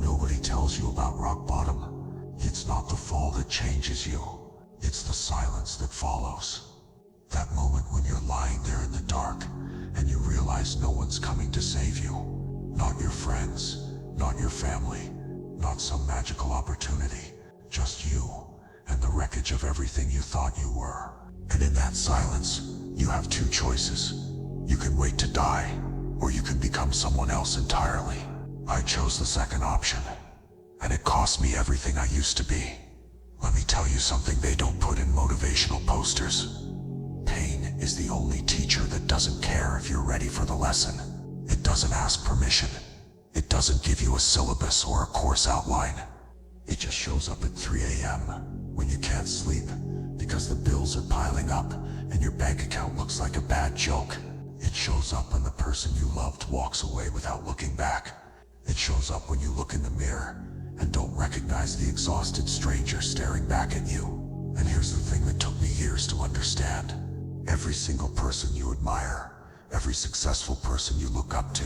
nobody tells you about rock bottom. It's not the fall that changes you. It's the silence that follows. That moment when you're lying there in the dark and you realize no one's coming to save you. Not your friends, not your family, not some magical opportunity. Just you and the wreckage of everything you thought you were. And in that silence, you have two choices. You can wait to die, or you can become someone else entirely. I chose the second option, and it cost me everything I used to be. Let me tell you something they don't put in motivational posters. Pain is the only teacher that doesn't care if you're ready for the lesson. It doesn't ask permission. It doesn't give you a syllabus or a course outline. It just shows up at 3 a.m. when you can't sleep because the bills are piling up and your bank account looks like a bad joke. It shows up when the person you loved walks away without looking back. It shows up when you look in the mirror and don't recognize the exhausted stranger staring back at you. And here's the thing that took me years to understand. Every single person you admire, every successful person you look up to,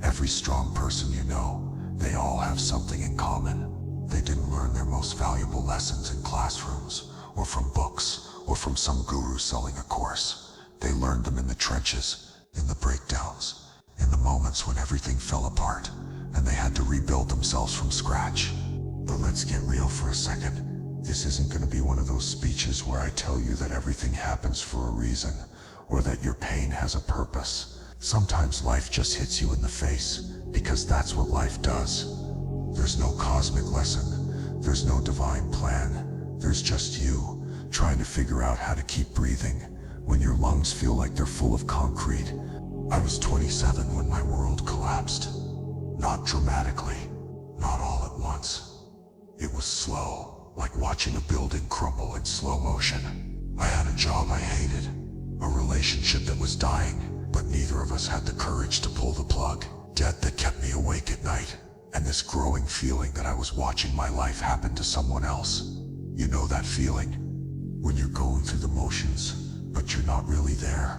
every strong person you know, they all have something in common. They didn't learn their most valuable lessons in classrooms, or from books, or from some guru selling a course. They learned them in the trenches, in the breakdowns, in the moments when everything fell apart, and they had to rebuild themselves from scratch. But let's get real for a second. This isn't going to be one of those speeches where I tell you that everything happens for a reason, or that your pain has a purpose. Sometimes life just hits you in the face, because that's what life does. There's no cosmic lesson, there's no divine plan, there's just you, trying to figure out how to keep breathing, when your lungs feel like they're full of concrete. I was 27 when my world collapsed. Not dramatically, not all at once. It was slow, like watching a building crumble in slow motion. I had a job I hated, a relationship that was dying, but neither of us had the courage to pull the plug. Debt that kept me awake at night, and this growing feeling that I was watching my life happen to someone else. You know that feeling? When you're going through the motions, but you're not really there.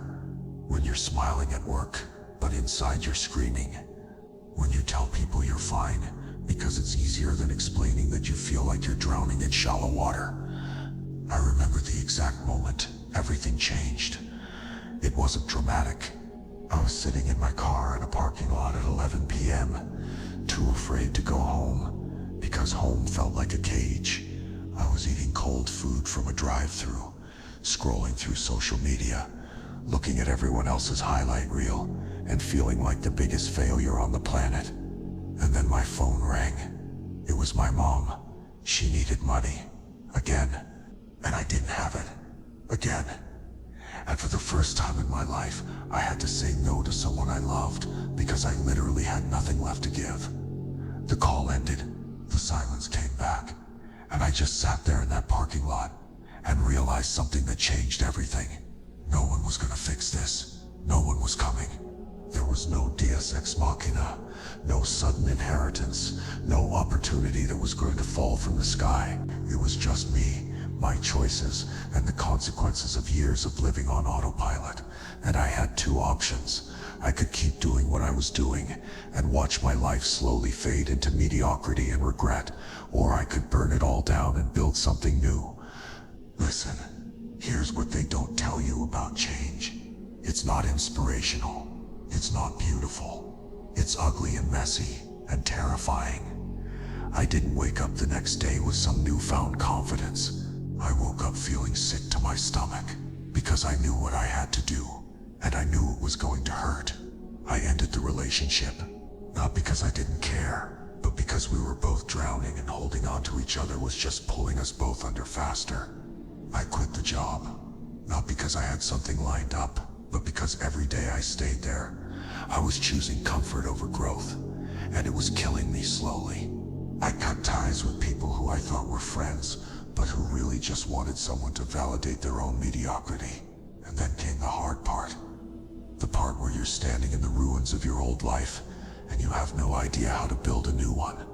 When you're smiling at work, but inside you're screaming. When you tell people you're fine, because it's easier than explaining that you feel like you're drowning in shallow water. I remember the exact moment everything changed. It wasn't dramatic. I was sitting in my car in a parking lot at 11 p.m., too afraid to go home, because home felt like a cage. I was eating cold food from a drive-thru, scrolling through social media, looking at everyone else's highlight reel, and feeling like the biggest failure on the planet. And then my phone rang. It was my mom. She needed money. Again. And I didn't have it. Again. And for the first time in my life, I had to say no to someone I loved because I literally had nothing left to give. The call ended. The silence came back. And I just sat there in that parking lot and realized something that changed everything. No one was gonna fix this. No one was coming. There was no Deus Ex Machina, no sudden inheritance, no opportunity that was going to fall from the sky. It was just me, my choices, and the consequences of years of living on autopilot. And I had two options. I could keep doing what I was doing and watch my life slowly fade into mediocrity and regret, or I could burn it all down and build something new. Listen, here's what they don't tell you about change. It's not inspirational. It's not beautiful. It's ugly and messy and terrifying. I didn't wake up the next day with some newfound confidence. I woke up feeling sick to my stomach because I knew what I had to do, and I knew it was going to hurt. I ended the relationship, not because I didn't care, but because we were both drowning and holding on to each other was just pulling us both under faster. I quit the job, not because I had something lined up, but because every day I stayed there, I was choosing comfort over growth, and it was killing me slowly. I cut ties with people who I thought were friends, but who really just wanted someone to validate their own mediocrity. And then came the hard part. The part where you're standing in the ruins of your old life, and you have no idea how to build a new one.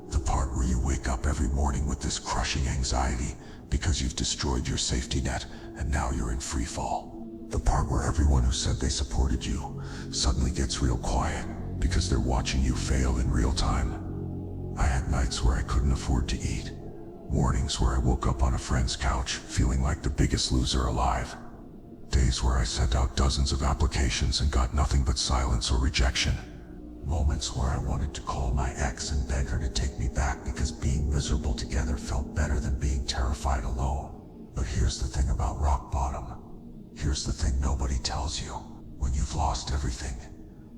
The part where you wake up every morning with this crushing anxiety because you've destroyed your safety net, and now you're in free fall. The part where everyone who said they supported you suddenly gets real quiet because they're watching you fail in real time. I had had nights where I couldn't afford to eat. Mornings where I woke up on a friend's couch, feeling like the biggest loser alive. Days where I sent out dozens of applications and got nothing but silence or rejection. Moments where I wanted to call my ex and beg her to take me back because being miserable together felt better than being terrified alone. But here's the thing about rock bottom. Here's the thing nobody tells you. When you've lost everything,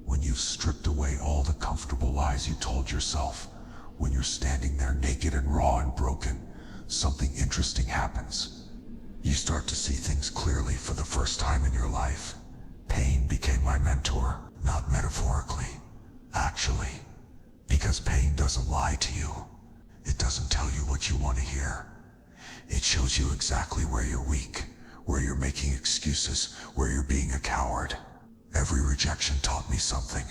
when you've stripped away all the comfortable lies you told yourself, when you're standing there naked and raw and broken, something interesting happens. You start to see things clearly for the first time in your life. Pain became my mentor, not metaphorically, actually. Because pain doesn't lie to you. It doesn't tell you what you want to hear. It shows you exactly where you're weak, where you're making excuses, where you're being a coward. Every rejection taught me something.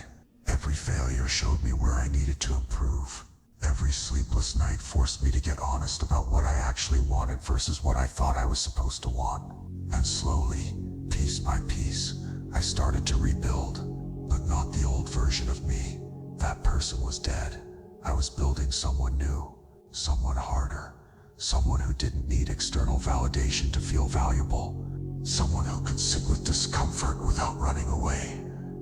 Every failure showed me where I needed to improve. Every sleepless night forced me to get honest about what I actually wanted versus what I thought I was supposed to want. And slowly, piece by piece, I started to rebuild. But not the old version of me. That person was dead. I was building someone new, someone harder, someone who didn't need external validation to feel valuable. Someone who could sit with discomfort without running away.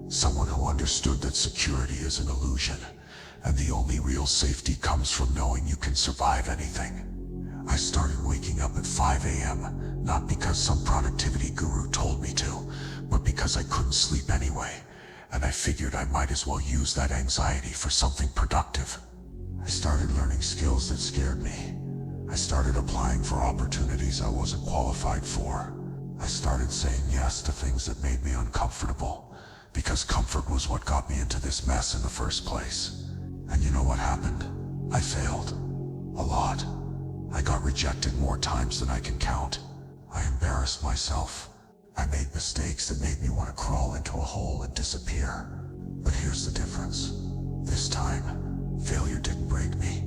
Someone who understood that security is an illusion, and the only real safety comes from knowing you can survive anything. I started waking up at 5 a.m., not because some productivity guru told me to, but because I couldn't sleep anyway, and I figured I might as well use that anxiety for something productive. I started learning skills that scared me. I started applying for opportunities I wasn't qualified for. I started saying yes to things that made me uncomfortable, because comfort was what got me into this mess in the first place. And you know what happened? I failed. A lot. I got rejected more times than I can count. I embarrassed myself. I made mistakes that made me want to crawl into a hole and disappear. But here's the difference. This time, failure didn't break me,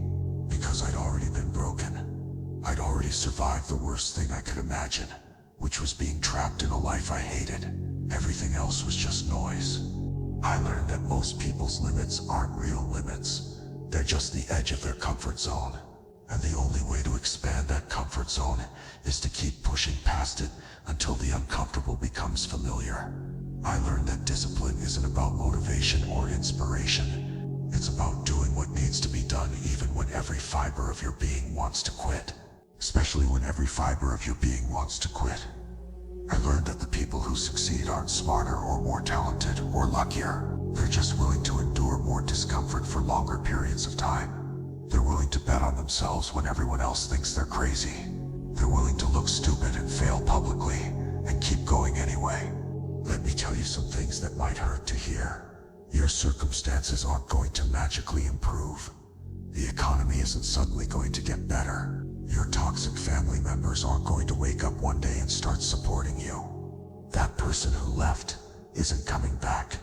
because I'd already been broken. I'd already survived the worst thing I could imagine, which was being trapped in a life I hated. Everything else was just noise. I learned that most people's limits aren't real limits. They're just the edge of their comfort zone. And the only way to expand that comfort zone is to keep pushing past it until the uncomfortable becomes familiar. I learned that discipline isn't about motivation or inspiration. It's about doing what needs to be done even when every fiber of your being wants to quit. Especially when every fiber of your being wants to quit. I learned that the people who succeed aren't smarter or more talented or luckier. They're just willing to endure more discomfort for longer periods of time. They're willing to bet on themselves when everyone else thinks they're crazy. They're willing to look stupid and fail publicly and keep going anyway. Let me tell you some things that might hurt to hear. Your circumstances aren't going to magically improve. The economy isn't suddenly going to get better. Your toxic family members aren't going to wake up one day and start supporting you. That person who left isn't coming back.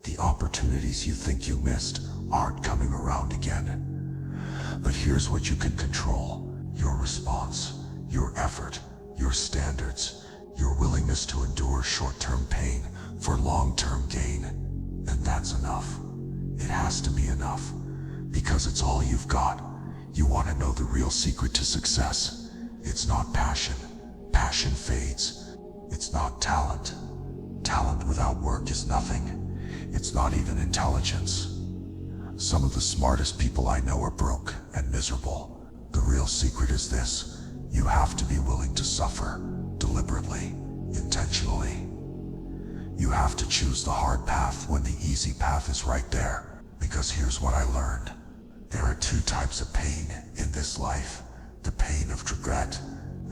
The opportunities you think you missed aren't coming around again. But here's what you can control: your response, your effort, your standards, your willingness to endure short-term pain for long-term gain. And that's enough. It has to be enough, because it's all you've got. You want to know the real secret to success? It's not passion. Passion fades. It's not talent. Talent without work is nothing. It's not even intelligence. Some of the smartest people I know are broke and miserable. The real secret is this: you have to be willing to suffer, deliberately, intentionally. You have to choose the hard path when the easy path is right there. Because here's what I learned. There are two types of pain in this life: the pain of regret,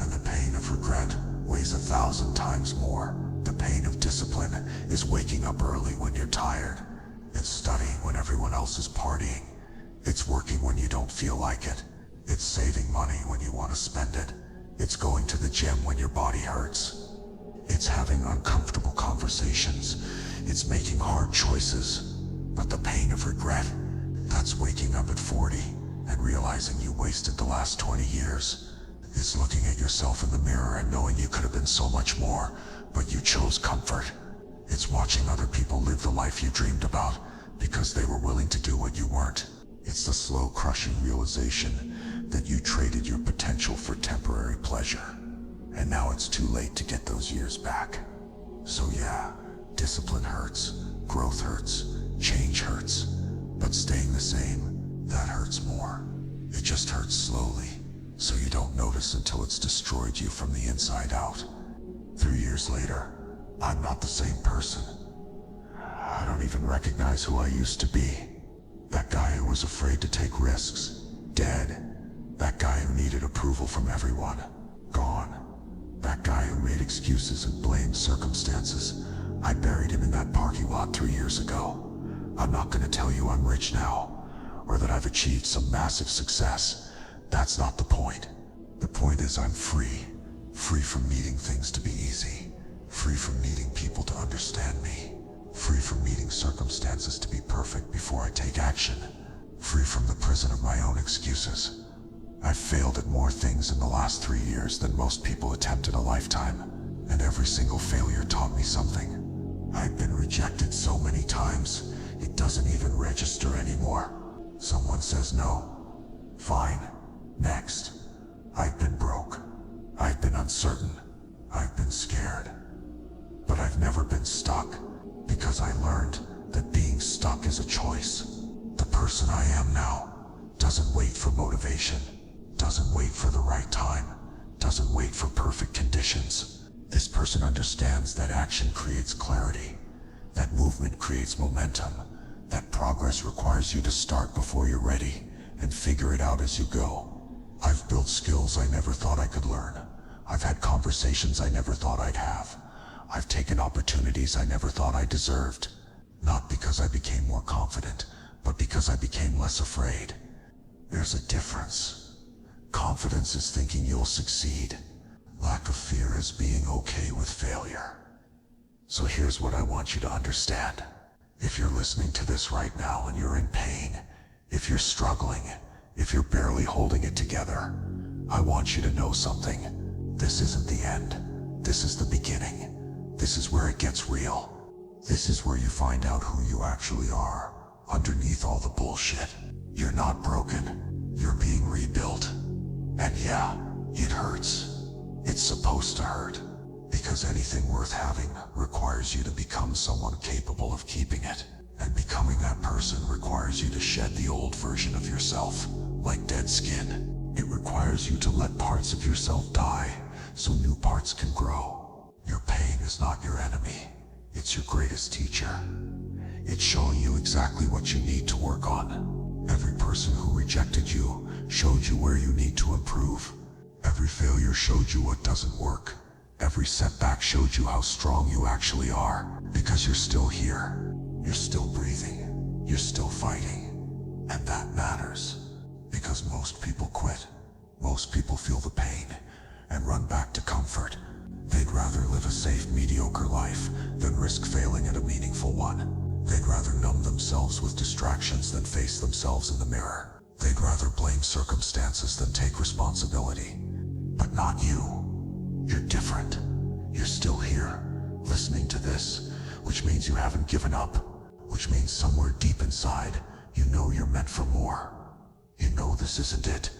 and the pain of regret weighs 1,000 times more. The pain of discipline is waking up early when you're tired. It's studying when everyone else is partying. It's working when you don't feel like it. It's saving money when you want to spend it. It's going to the gym when your body hurts. It's having uncomfortable conversations. It's making hard choices. But the pain of regret, that's waking up at 40 and realizing you wasted the last 20 years. It's looking at yourself in the mirror and knowing you could have been so much more, but you chose comfort. It's watching other people live the life you dreamed about because they were willing to do what you weren't. It's the slow, crushing realization that you traded your potential for temporary pleasure. And now it's too late to get those years back. So yeah, discipline hurts, growth hurts, change hurts, but staying the same, that hurts more. It just hurts slowly, so you don't notice until it's destroyed you from the inside out. 3 years later, I'm not the same person. I don't even recognize who I used to be. That guy who was afraid to take risks, dead. That guy who needed approval from everyone, gone. That guy who made excuses and blamed circumstances. I buried him in that parking lot 3 years ago. I'm not gonna tell you I'm rich now, or that I've achieved some massive success. That's not the point. The point is I'm free. Free from needing things to be easy. Free from needing people to understand me. Free from needing circumstances to be perfect before I take action. Free from the prison of my own excuses. I've failed at more things in the last 3 years than most people attempt in a lifetime, and every single failure taught me something. I've been rejected so many times, it doesn't even register anymore. Someone says no. Fine. Next. I've been broke. I've been uncertain. I've been scared. But I've never been stuck, because I learned that being stuck is a choice. The person I am now doesn't wait for motivation, doesn't wait for the right time, doesn't wait for perfect conditions. This person understands that action creates clarity, that movement creates momentum, that progress requires you to start before you're ready and figure it out as you go. I've built skills I never thought I could learn. I've had conversations I never thought I'd have. I've taken opportunities I never thought I deserved. Not because I became more confident, but because I became less afraid. There's a difference. Confidence is thinking you'll succeed. Lack of fear is being okay with failure. So here's what I want you to understand. If you're listening to this right now and you're in pain, if you're struggling, if you're barely holding it together, I want you to know something. This isn't the end. This is the beginning. This is where it gets real. This is where you find out who you actually are, underneath all the bullshit. You're not broken. You're being rebuilt. And yeah, it hurts. It's supposed to hurt. Because anything worth having requires you to become someone capable of keeping it. And becoming that person requires you to shed the old version of yourself, like dead skin. It requires you to let parts of yourself die, so new parts can grow. Your pain is not your enemy. It's your greatest teacher. It's showing you exactly what you need to work on. Every person who rejected you showed you where you need to improve. Every failure showed you what doesn't work. Every setback showed you how strong you actually are. Because you're still here. You're still breathing. You're still fighting. And that matters. Because most people quit. Most people feel the pain and run back to comfort. They'd rather live a safe, mediocre life than risk failing at a meaningful one. They'd rather numb themselves with distractions than face themselves in the mirror. They'd rather blame circumstances than take responsibility. But not you. You're different. You're still here, listening to this, which means you haven't given up, which means somewhere deep inside, you know you're meant for more. You know this isn't it.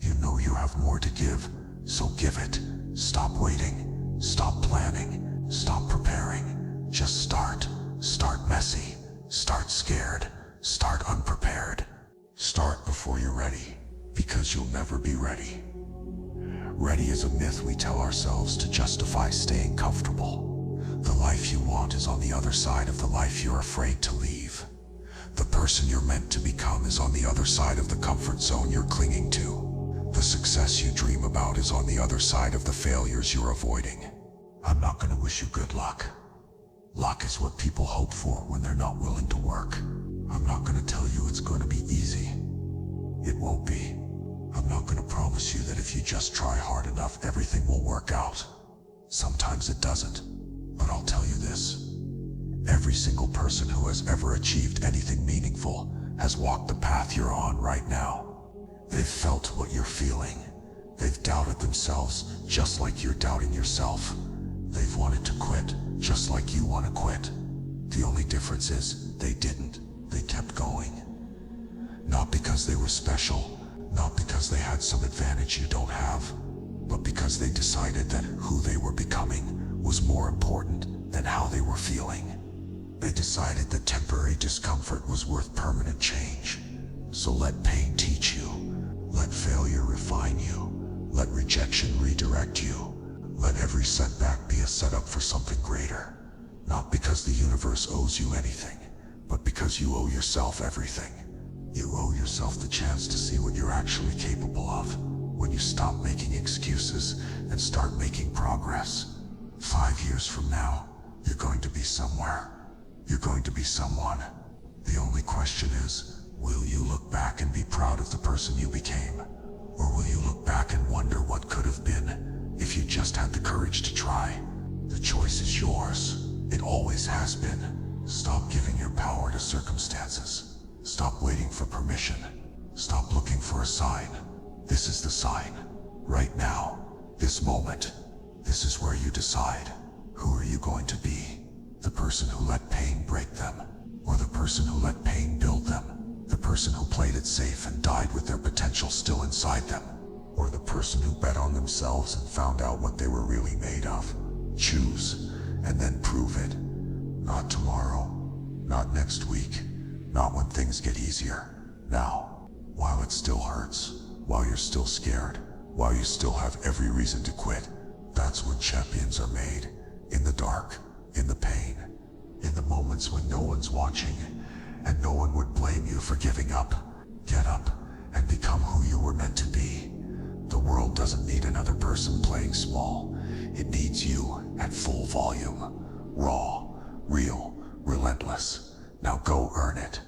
You know you have more to give, so give it. Stop waiting. Stop planning. Stop preparing. Just start. Start messy. Start scared. Start unprepared. Start before you're ready, because you'll never be ready. Ready is a myth we tell ourselves to justify staying comfortable. The life you want is on the other side of the life you're afraid to leave. The person you're meant to become is on the other side of the comfort zone you're clinging to. The success you dream about is on the other side of the failures you're avoiding. I'm not going to wish you good luck. Luck is what people hope for when they're not willing to work. I'm not going to tell you it's going to be easy. It won't be. I'm not going to promise you that if you just try hard enough, everything will work out. Sometimes it doesn't. But I'll tell you this. Every single person who has ever achieved anything meaningful has walked the path you're on right now. They've felt what you're feeling. They've doubted themselves just like you're doubting yourself. They've wanted to quit just like you want to quit. The only difference is they didn't. They kept going. Not because they were special, not because they had some advantage you don't have, but because they decided that who they were becoming was more important than how they were feeling. They decided that temporary discomfort was worth permanent change. So let pain teach you. Let failure refine you. Let rejection redirect you. Let every setback be a setup for something greater. Not because the universe owes you anything, but because you owe yourself everything. You owe yourself the chance to see what you're actually capable of when you stop making excuses and start making progress. 5 years from now, you're going to be somewhere. You're going to be someone. The only question is, will you look back and be proud of the person you became? Or will you look back and wonder what could have been if you just had the courage to try? The choice is yours. It always has been. Stop giving your power to circumstances. Stop waiting for permission. Stop looking for a sign. This is the sign. Right now. This moment. This is where you decide. Who are you going to be? The person who let pain break them? Or the person who let pain build them? The person who played it safe and died with their potential still inside them? Or the person who bet on themselves and found out what they were really made of? Choose, and then prove it. Not tomorrow, not next week, not when things get easier. Now, while it still hurts, while you're still scared, while you still have every reason to quit. That's when champions are made. In the dark, in the pain, in the moments when no one's watching, and no one would blame you for giving up. Get up and become who you were meant to be. The world doesn't need another person playing small. It needs you at full volume. Raw, real, relentless. Now go earn it.